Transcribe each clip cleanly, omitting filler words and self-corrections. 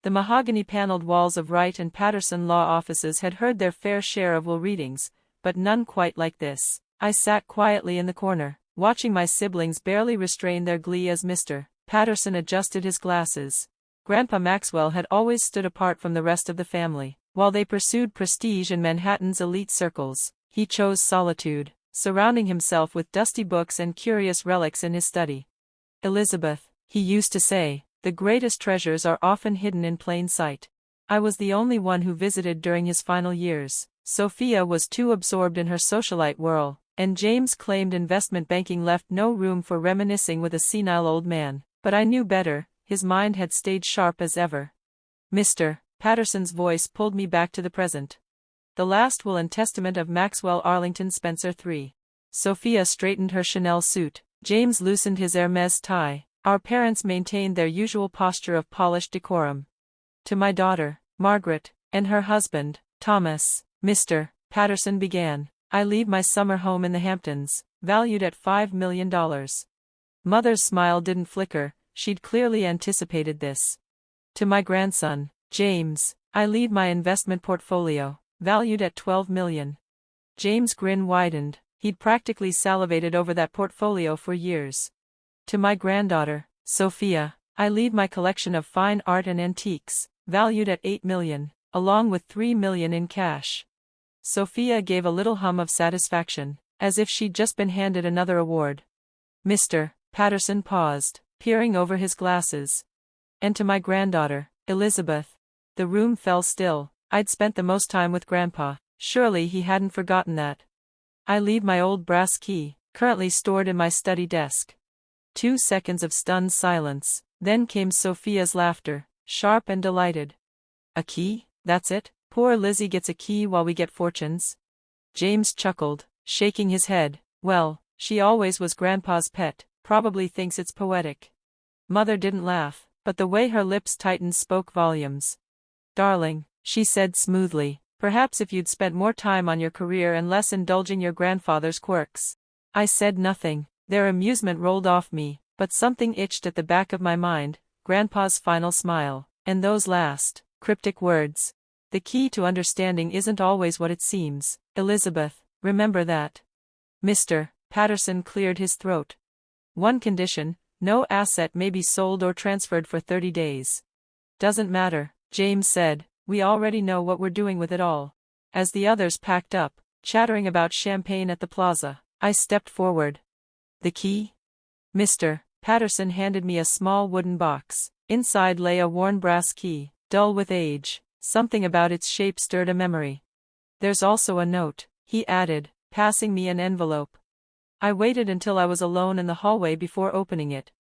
The mahogany-paneled walls of Wright and Patterson law offices had heard their fair share of will readings, but none quite like this. I sat quietly in the corner, watching my siblings barely restrain their glee as Mr. Patterson adjusted his glasses. Grandpa Maxwell had always stood apart from the rest of the family. While they pursued prestige in Manhattan's elite circles, he chose solitude, surrounding himself with dusty books and curious relics in his study. "Elizabeth," he used to say, "the greatest treasures are often hidden in plain sight." I was the only one who visited during his final years. Sophia was too absorbed in her socialite whirl, and James claimed investment banking left no room for reminiscing with a senile old man. But I knew better, his mind had stayed sharp as ever. Mr. Patterson's voice pulled me back to the present. "The last will and testament of Maxwell Arlington Spencer III. Sophia straightened her Chanel suit. James loosened his Hermes tie. Our parents maintained their usual posture of polished decorum. "To my daughter, Margaret, and her husband, Thomas," Mr. Patterson began, "I leave my summer home in the Hamptons, valued at $5 million. Mother's smile didn't flicker, she'd clearly anticipated this. "To my grandson, James, I leave my investment portfolio, valued at $12 million. James' grin widened. He'd practically salivated over that portfolio for years. "To my granddaughter, Sophia, I leave my collection of fine art and antiques, valued at $8 million, along with $3 million in cash." Sophia gave a little hum of satisfaction, as if she'd just been handed another award. Mr. Patterson paused, peering over his glasses. "And to my granddaughter, Elizabeth." The room fell still. I'd spent the most time with Grandpa. Surely he hadn't forgotten that. "I leave my old brass key, currently stored in my study desk." 2 seconds of stunned silence, then came Sophia's laughter, sharp and delighted. "A key, that's it? Poor Lizzie gets a key while we get fortunes?" James chuckled, shaking his head. "Well, she always was Grandpa's pet, probably thinks it's poetic." Mother didn't laugh, but the way her lips tightened spoke volumes. "Darling," she said smoothly, "perhaps if you'd spent more time on your career and less indulging your grandfather's quirks." I said nothing. Their amusement rolled off me, but something itched at the back of my mind, Grandpa's final smile, and those last, cryptic words. "The key to understanding isn't always what it seems, Elizabeth, remember that." Mr. Patterson cleared his throat. "One condition, no asset may be sold or transferred for 30 days. "Doesn't matter," James said, "we already know what we're doing with it all." As the others packed up, chattering about champagne at the plaza, I stepped forward. "The key?" Mr. Patterson handed me a small wooden box. Inside lay a worn brass key, dull with age. Something about its shape stirred a memory. "There's also a note," he added, passing me an envelope. I waited until I was alone in the hallway before opening it.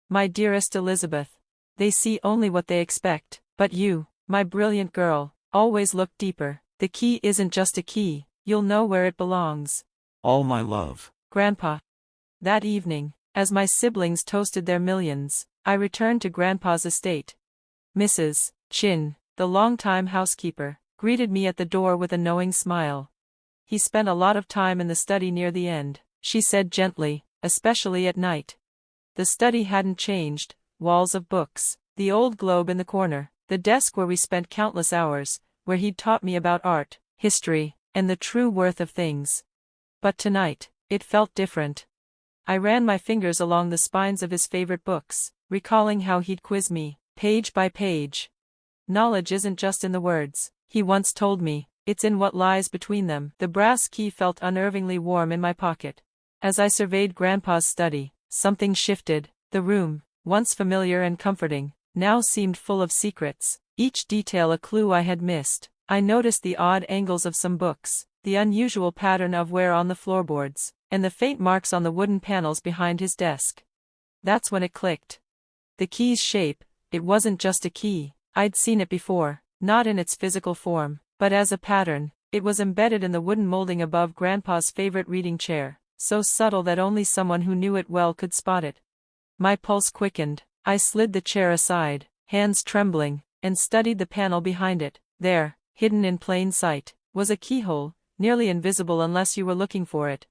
"My dearest Elizabeth, they see only what they expect, but you, my brilliant girl, always look deeper. The key isn't just a key, you'll know where it belongs. All my love." Grandpa. That evening, as my siblings toasted their millions, I returned to Grandpa's estate. Mrs. Chin, the longtime housekeeper, greeted me at the door with a knowing smile. "He spent a lot of time in the study near the end," she said gently, "especially at night." The study hadn't changed, walls of books, the old globe in the corner, the desk where we spent countless hours, where he'd taught me about art, history, and the true worth of things. But tonight, it felt different. I ran my fingers along the spines of his favorite books, recalling how he'd quiz me, page by page. "Knowledge isn't just in the words," he once told me, "it's in what lies between them." The brass key felt unnervingly warm in my pocket. As I surveyed Grandpa's study, something shifted. The room, once familiar and comforting, now seemed full of secrets, each detail a clue I had missed. I noticed the odd angles of some books, the unusual pattern of wear on the floorboards, and the faint marks on the wooden panels behind his desk. That's when it clicked. The key's shape, it wasn't just a key. I'd seen it before, not in its physical form, but as a pattern. It was embedded in the wooden molding above Grandpa's favorite reading chair, so subtle that only someone who knew it well could spot it. My pulse quickened. I slid the chair aside, hands trembling, and studied the panel behind it. There, hidden in plain sight, was a keyhole, nearly invisible unless you were looking for it.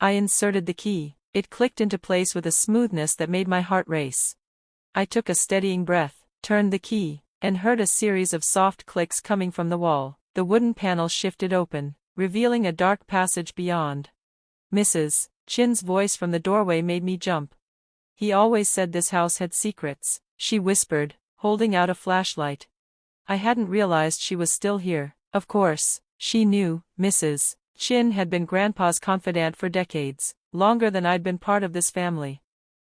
I inserted the key. It clicked into place with a smoothness that made my heart race. I took a steadying breath, turned the key, and heard a series of soft clicks coming from the wall. The wooden panel shifted open, revealing a dark passage beyond. Mrs. Chin's voice from the doorway made me jump. He always said this house had secrets, she whispered, holding out a flashlight. I hadn't realized she was still here. Of course, she knew. Mrs. Chin had been Grandpa's confidant for decades, longer than I'd been part of this family.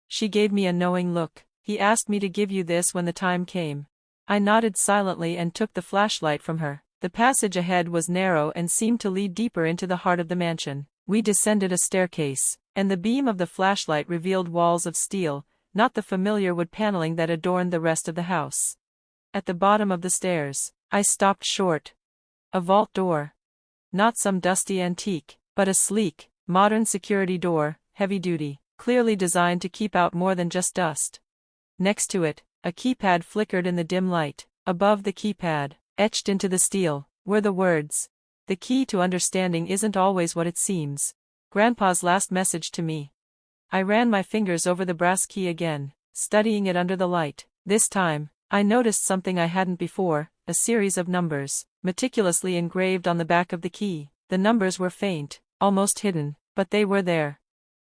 She gave me a knowing look. He asked me to give you this when the time came. I nodded silently and took the flashlight from her. The passage ahead was narrow and seemed to lead deeper into the heart of the mansion. We descended a staircase, and the beam of the flashlight revealed walls of steel, not the familiar wood paneling that adorned the rest of the house. At the bottom of the stairs, I stopped short. A vault door. Not some dusty antique, but a sleek, modern security door, heavy-duty, clearly designed to keep out more than just dust. Next to it, a keypad flickered in the dim light. Above the keypad, etched into the steel, were the words, "The key to understanding isn't always what it seems." Grandpa's last message to me. I ran my fingers over the brass key again, studying it under the light. This time, I noticed something I hadn't before, a series of numbers, meticulously engraved on the back of the key. The numbers were faint, almost hidden, but they were there.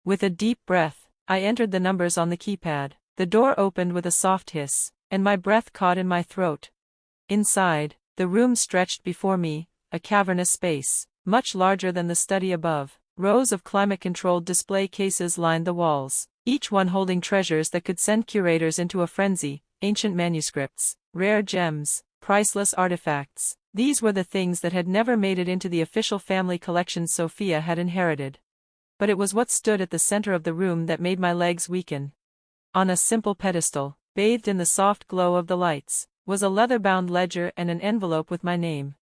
With a deep breath, I entered the numbers on the keypad. The door opened with a soft hiss, and my breath caught in my throat. Inside, the room stretched before me, a cavernous space, much larger than the study above. Rows of climate-controlled display cases lined the walls, each one holding treasures that could send curators into a frenzy: ancient manuscripts, rare gems, priceless artifacts. These were the things that had never made it into the official family collections Sophia had inherited. But it was what stood at the center of the room that made my legs weaken. On a simple pedestal, bathed in the soft glow of the lights, was a leather-bound ledger and an envelope with my name.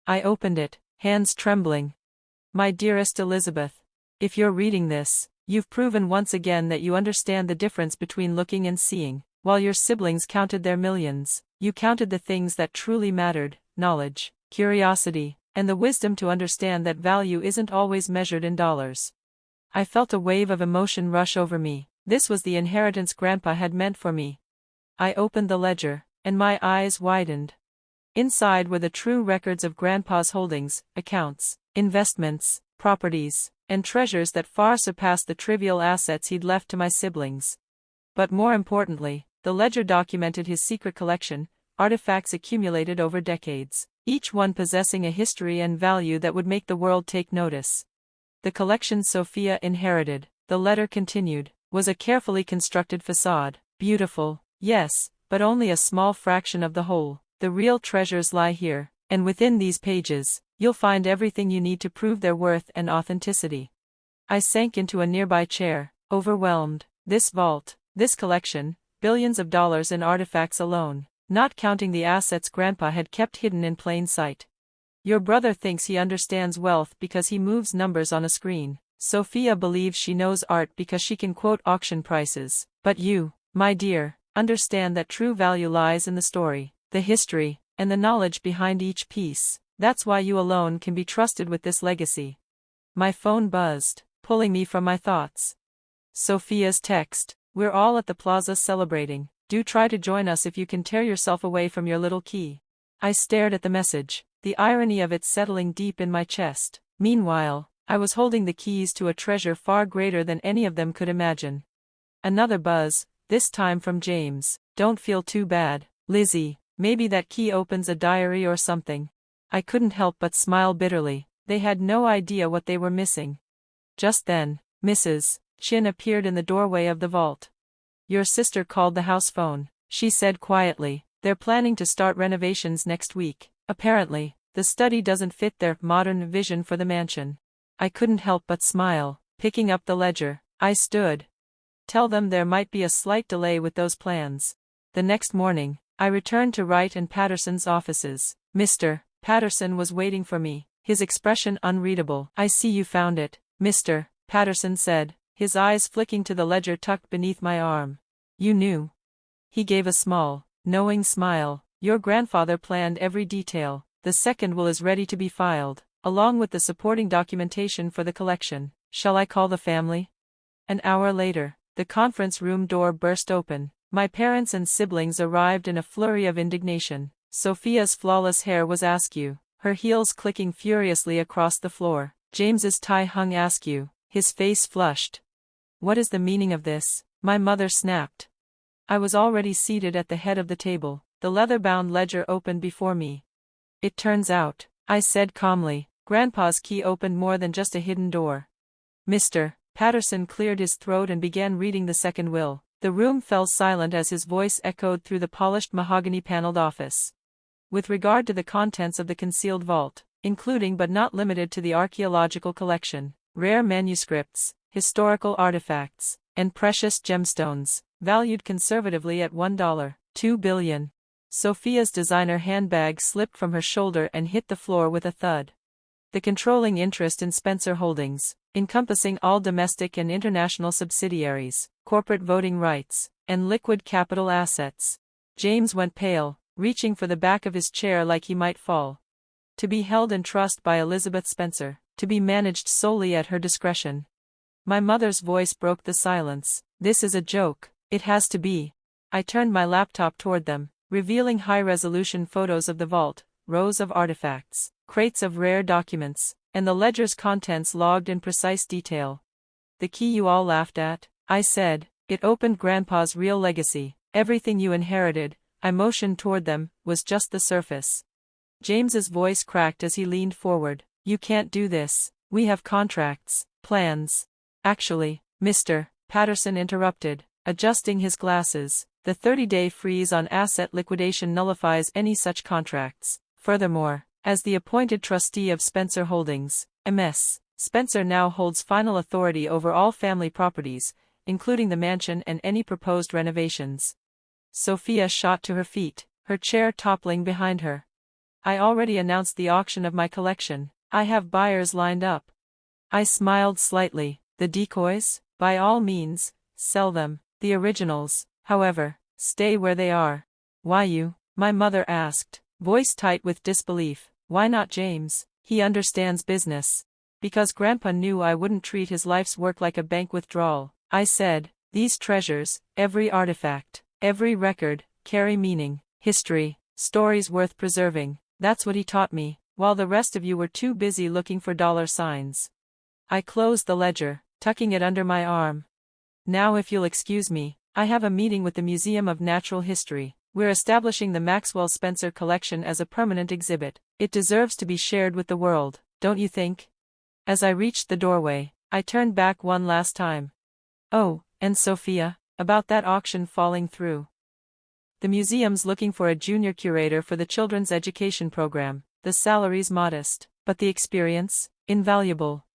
I opened it, hands trembling. My dearest Elizabeth, if you're reading this, you've proven once again that you understand the difference between looking and seeing. While your siblings counted their millions, you counted the things that truly mattered: knowledge, curiosity, and the wisdom to understand that value isn't always measured in dollars. I felt a wave of emotion rush over me. This was the inheritance Grandpa had meant for me. I opened the ledger, and my eyes widened. Inside were the true records of Grandpa's holdings, accounts, investments, properties, and treasures that far surpassed the trivial assets he'd left to my siblings. But more importantly, the ledger documented his secret collection, artifacts accumulated over decades, each one possessing a history and value that would make the world take notice. The collection Sophia inherited, the letter continued, was a carefully constructed facade. Beautiful, yes, but only a small fraction of the whole. The real treasures lie here, and within these pages, you'll find everything you need to prove their worth and authenticity. I sank into a nearby chair, overwhelmed. This vault, this collection, billions of dollars in artifacts alone, not counting the assets Grandpa had kept hidden in plain sight. Your brother thinks he understands wealth because he moves numbers on a screen. Sophia believes she knows art because she can quote auction prices. But you, my dear, understand that true value lies in the story, the history, and the knowledge behind each piece. That's why you alone can be trusted with this legacy. My phone buzzed, pulling me from my thoughts. Sophia's text: "We're all at the plaza celebrating. Do try to join us if you can tear yourself away from your little key." I stared at the message, the irony of it settling deep in my chest. Meanwhile, I was holding the keys to a treasure far greater than any of them could imagine. Another buzz, this time from James. "Don't feel too bad, Lizzie. Maybe that key opens a diary or something." I couldn't help but smile bitterly. They had no idea what they were missing. Just then, Mrs. Chin appeared in the doorway of the vault. "Your sister called the house phone," she said quietly. "They're planning to start renovations next week. Apparently, the study doesn't fit their modern vision for the mansion." I couldn't help but smile. Picking up the ledger, I stood. "Tell them there might be a slight delay with those plans." The next morning, I returned to Wright and Patterson's offices. Mr. Patterson was waiting for me, his expression unreadable. "I see you found it," Mr. Patterson said, his eyes flicking to the ledger tucked beneath my arm. "You knew?" He gave a small, knowing smile. "Your grandfather planned every detail. The second will is ready to be filed, along with the supporting documentation for the collection. Shall I call the family?" An hour later, the conference room door burst open. My parents and siblings arrived in a flurry of indignation. Sophia's flawless hair was askew, her heels clicking furiously across the floor. James's tie hung askew, his face flushed. What is the meaning of this? My mother snapped. I was already seated at the head of the table, the leather-bound ledger opened before me. It turns out, I said calmly, Grandpa's key opened more than just a hidden door. Mr. Patterson cleared his throat and began reading the second will. The room fell silent as his voice echoed through the polished mahogany-paneled office. With regard to the contents of the concealed vault, including but not limited to the archaeological collection, rare manuscripts, historical artifacts, and precious gemstones, valued conservatively at $1.2 billion. Sophia's designer handbag slipped from her shoulder and hit the floor with a thud. The controlling interest in Spencer Holdings, encompassing all domestic and international subsidiaries, corporate voting rights, and liquid capital assets. James went pale, reaching for the back of his chair like he might fall. To be held in trust by Elizabeth Spencer, to be managed solely at her discretion. My mother's voice broke the silence. This is a joke, it has to be. I turned my laptop toward them, revealing high-resolution photos of the vault, rows of artifacts, crates of rare documents, and the ledger's contents logged in precise detail. The key you all laughed at, I said, it opened Grandpa's real legacy. Everything you inherited, I motioned toward them, was just the surface. James's voice cracked as he leaned forward. You can't do this, we have contracts, plans. Actually, Mr. Patterson interrupted, adjusting his glasses, the 30-day freeze on asset liquidation nullifies any such contracts. Furthermore, as the appointed trustee of Spencer Holdings, MS, Spencer now holds final authority over all family properties, including the mansion and any proposed renovations. Sophia shot to her feet, her chair toppling behind her. I already announced the auction of my collection. I have buyers lined up. I smiled slightly. The decoys? By all means, sell them. The originals, however, stay where they are. Why you? My mother asked, voice tight with disbelief. Why not James? He understands business. Because Grandpa knew I wouldn't treat his life's work like a bank withdrawal. I said, these treasures, every artifact, every record, carry meaning, history, stories worth preserving. That's what he taught me, while the rest of you were too busy looking for dollar signs. I closed the ledger, tucking it under my arm. Now if you'll excuse me, I have a meeting with the Museum of Natural History. We're establishing the Maxwell Spencer collection as a permanent exhibit. It deserves to be shared with the world, don't you think? As I reached the doorway, I turned back one last time. Oh, and Sophia, about that auction falling through. The museum's looking for a junior curator for the children's education program. The salary's modest, but the experience, invaluable.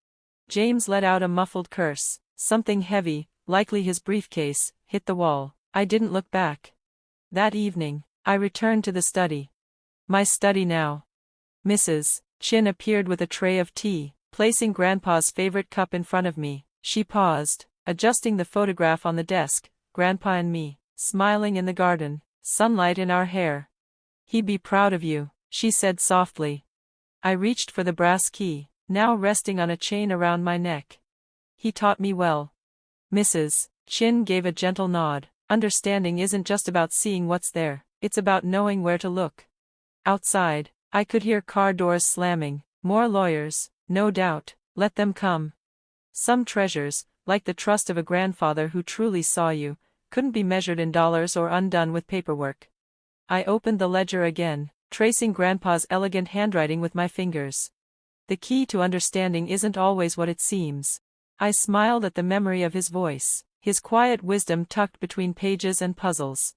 James let out a muffled curse. Something heavy, likely his briefcase, hit the wall. I didn't look back. That evening, I returned to the study. My study now. Mrs. Chin appeared with a tray of tea, placing Grandpa's favorite cup in front of me. She paused, adjusting the photograph on the desk, Grandpa and me, smiling in the garden, sunlight in our hair. He'd be proud of you, she said softly. I reached for the brass key, now resting on a chain around my neck. He taught me well. Mrs. Chin gave a gentle nod. Understanding isn't just about seeing what's there, it's about knowing where to look. Outside, I could hear car doors slamming. More lawyers, no doubt, let them come. Some treasures, like the trust of a grandfather who truly saw you, couldn't be measured in dollars or undone with paperwork. I opened the ledger again, tracing Grandpa's elegant handwriting with my fingers. The key to understanding isn't always what it seems. I smiled at the memory of his voice, his quiet wisdom tucked between pages and puzzles.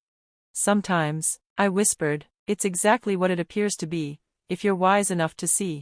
Sometimes, I whispered, it's exactly what it appears to be, if you're wise enough to see.